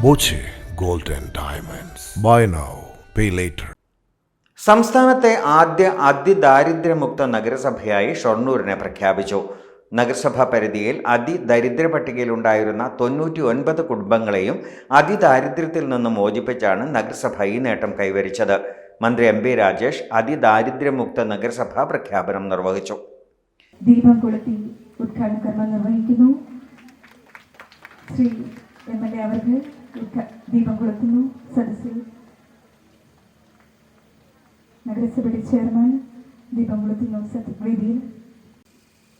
Boche gold and diamonds. Buy now, pay later. സംസ്ഥാനത്തെ ആദ്യ അതിദാരിദ്ര്യമുക്ത നഗരസഭയായി ഷൊർണൂരിനെ പ്രഖ്യാപിച്ചു. നഗരസഭാ പരിധിയിൽ അതിദരിദ്ര പട്ടികയിലുണ്ടായിരുന്ന 99 കുടുംബങ്ങളെയും അതിദാരിദ്ര്യത്തിൽ നിന്ന് മോചിപ്പിച്ചാണ് നഗരസഭ ഈ നേട്ടം കൈവരിച്ചത്. മന്ത്രി MP രാജേഷ് അതിദാരിദ്ര്യമുക്ത നഗരസഭാ പ്രഖ്യാപനം നിർവഹിച്ചു. ദീപം കൊളുത്തി ഉദ്ഘാടന കർമ്മം നിർവഹിക്കുന്നു. ശ്രീ MLA അവർക്ക് ദീപം കൊളുത്തുന്നു. സദസ്സിൽ നഗരസഭയുടെ ചെയർമാൻ ദീപം കൊളുത്തുന്നു. വേദിയിൽ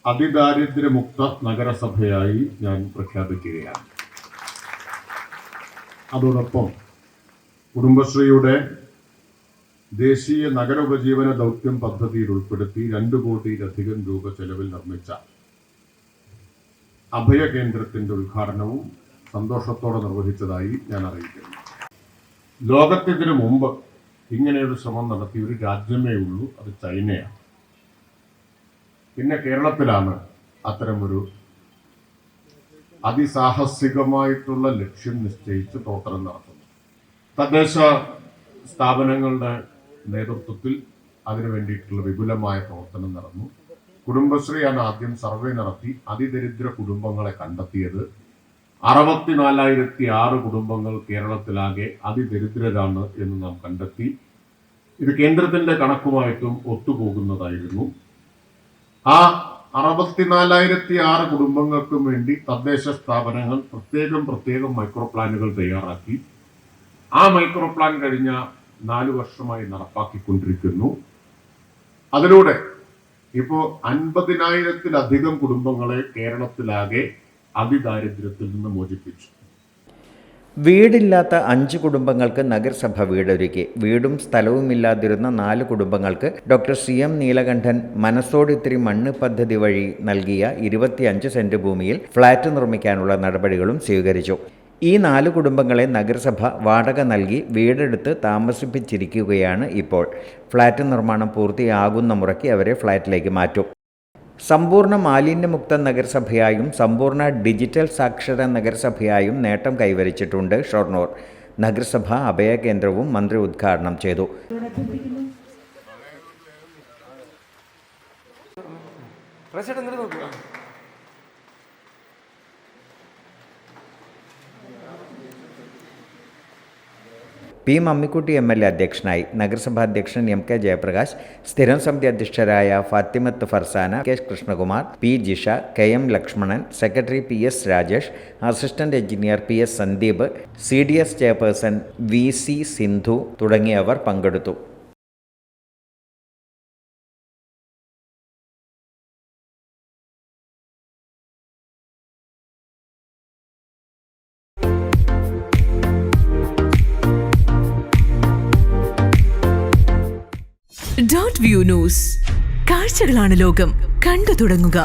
അതിദാരിദ്ര്യമുക്ത നഗരസഭയായി ഞാൻ പ്രഖ്യാപിക്കുകയാണ്. അതോടൊപ്പം കുടുംബശ്രീയുടെ ദേശീയ നഗര ഉപജീവന ദൗത്യം പദ്ധതിയിൽ ഉൾപ്പെടുത്തി 2 കോടിയിലധികം രൂപ ചെലവിൽ നിർമ്മിച്ച അഭയകേന്ദ്രത്തിന്റെ ഉദ്ഘാടനവും സന്തോഷത്തോടെ നിർവഹിച്ചതായി ഞാൻ അറിയിക്കുന്നു. ലോകത്തിനു മുമ്പ് ഇങ്ങനെയൊരു ശ്രമം നടത്തിയ ഒരു രാജ്യമേ ഉള്ളൂ, അത് ചൈനയാണ്. പിന്നെ കേരളത്തിലാണ് അത്തരമൊരു അതിസാഹസികമായിട്ടുള്ള ലക്ഷ്യം നിശ്ചയിച്ച് പ്രവർത്തനം നടത്തുന്നത്. തദ്ദേശ സ്ഥാപനങ്ങളുടെ നേതൃത്വത്തിൽ അതിനു വേണ്ടിയിട്ടുള്ള വിപുലമായ പ്രവർത്തനം നടന്നു. കുടുംബശ്രീയാണ് ആദ്യം സർവേ നടത്തി അതിദരിദ്ര കുടുംബങ്ങളെ കണ്ടെത്തിയത്. 64,006 കുടുംബങ്ങൾ കേരളത്തിലാകെ അതിദരിദ്രരാണ് എന്ന് നാം കണ്ടെത്തി. ഇത് കേന്ദ്രത്തിന്റെ കണക്കുമായിട്ടും ഒത്തുപോകുന്നതായിരുന്നു. ആ 64,006 കുടുംബങ്ങൾക്കും വേണ്ടി തദ്ദേശ സ്ഥാപനങ്ങൾ പ്രത്യേകം മൈക്രോ പ്ലാനുകൾ തയ്യാറാക്കി. ആ മൈക്രോ പ്ലാൻ കഴിഞ്ഞ 4 വർഷമായി നടപ്പാക്കിക്കൊണ്ടിരിക്കുന്നു. അതിലൂടെ ഇപ്പോൾ 50,000-ത്തിലധികം കുടുംബങ്ങളെ കേരളത്തിലാകെ അതിദാരിദ്ര്യത്തിൽ നിന്ന് മോചിപ്പിച്ചു. വീടില്ലാത്ത 5 കുടുംബങ്ങൾക്ക് നഗരസഭ വീടൊരുക്കി. വീടും സ്ഥലവുമില്ലാതിരുന്ന 4 കുടുംബങ്ങൾക്ക് ഡോക്ടർ CM നീലകണ്ഠൻ മനസ്സോടിത്തിരി മണ്ണ് പദ്ധതി വഴി നൽകിയ 25 സെന്റ് ഭൂമിയിൽ ഫ്ളാറ്റ് നിർമ്മിക്കാനുള്ള നടപടികളും സ്വീകരിച്ചു. ഈ 4 കുടുംബങ്ങളെ നഗരസഭ വാടക നൽകി വീടെടുത്ത് താമസിപ്പിച്ചിരിക്കുകയാണ് ഇപ്പോൾ. ഫ്ളാറ്റ് നിർമ്മാണം പൂർത്തിയാകുന്ന മുറയ്ക്ക് അവരെ ഫ്ളാറ്റിലേക്ക് മാറ്റും. സമ്പൂർണ്ണ മാലിന്യമുക്ത നഗരസഭയായും സമ്പൂർണ്ണ ഡിജിറ്റൽ സാക്ഷര നഗരസഭയായും നേട്ടം കൈവരിച്ചിട്ടുണ്ട് ഷൊർണൂർ. നഗരസഭ അഭയകേന്ദ്രവും മന്ത്രി ഉദ്ഘാടനം ചെയ്തു. P. മമ്മിക്കുട്ടി MLA അധ്യക്ഷനായി. നഗരസഭാ അധ്യക്ഷൻ MK ജയപ്രകാശ്, സ്ഥിരം സമിതി അധ്യക്ഷരായ Fathimath Farsana, K. Krishnakumar, P. Jisha, KM Lakshmanan, secretary PS Rajesh, assistant engineer PS Sandeep, CDS chairperson VC Sindhu തുടങ്ങിയവർ പങ്കെടുത്തു. .view ന്യൂസ്, കാഴ്ചകളാണ് ലോകം, കണ്ടു തുടങ്ങുക.